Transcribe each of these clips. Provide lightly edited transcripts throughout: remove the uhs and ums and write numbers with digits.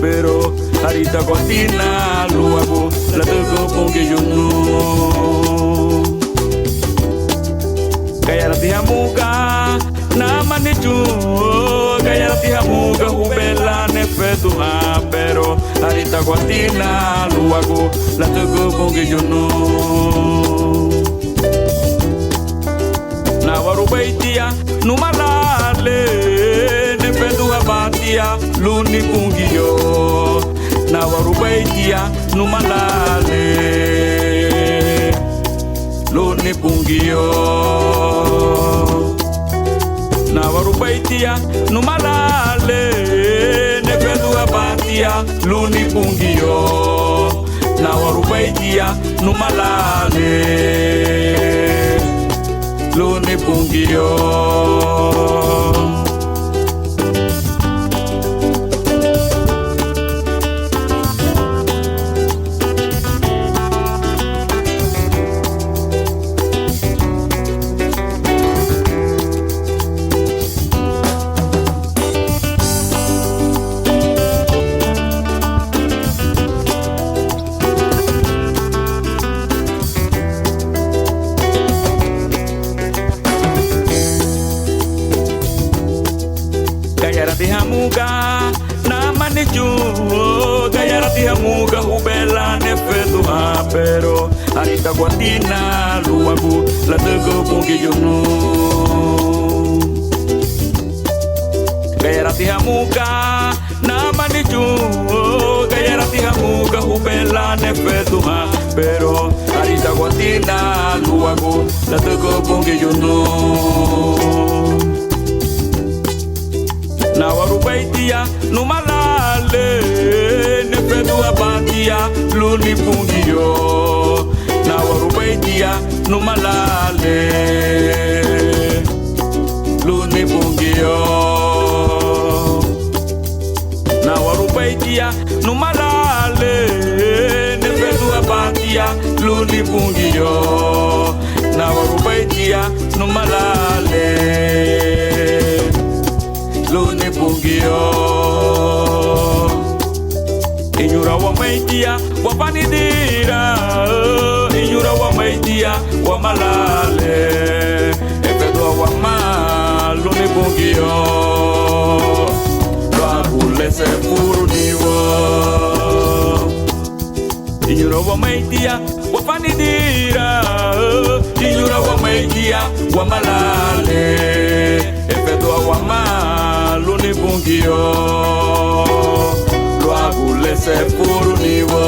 Pero harita cortina luego la tengo porque yo no Kaya tiha muka na manichu Kaya tiha muka hubela ne fetua Pero harita cortina luego la tengo porque yo no Na warubaitia numalale ne fetua batia luni kungio na warubaitia numalale luni kungio na warubaitia numalale ne fetua batia luni kungio na warubaitia numalale luni kungio Hamuga na manichu Gayara ti hamuga hubela ne fetua Pero harita guatina luagu la tego pungi yono Gayara ti hamuga na manichu Gayara ti hamuga hubela ne fetua Pero harita guatina luagu la tego pungi yono Na warubaitia numalale ne fetua batia luni pungio Na warubaitia numalale luni pungio Na warubaitia numalale ne fetua batia luni pungio Na warubaitia numalale luni pungio Inyura wa maitia wa panidira Inyura wa maitia wa malale Efedwa wa ma luni pungio Lwa kulese furuniwa Inyura wa maitia wa panidira Inyura wa maitia wa malale Efedwa wa ma luni pungio Lwa kulese furuniwa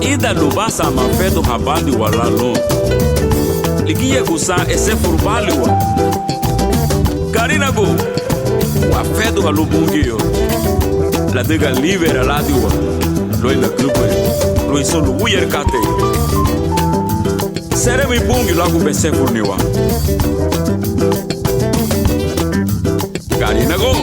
Ida lubasa mafedo habali walalo Ligia gusa ese furbali wa Karina go Wafedo halubungio La dega libera la diwa Loi la clube Loi solo uyer kate Sere mi bungi lagu bese furniwa Karina go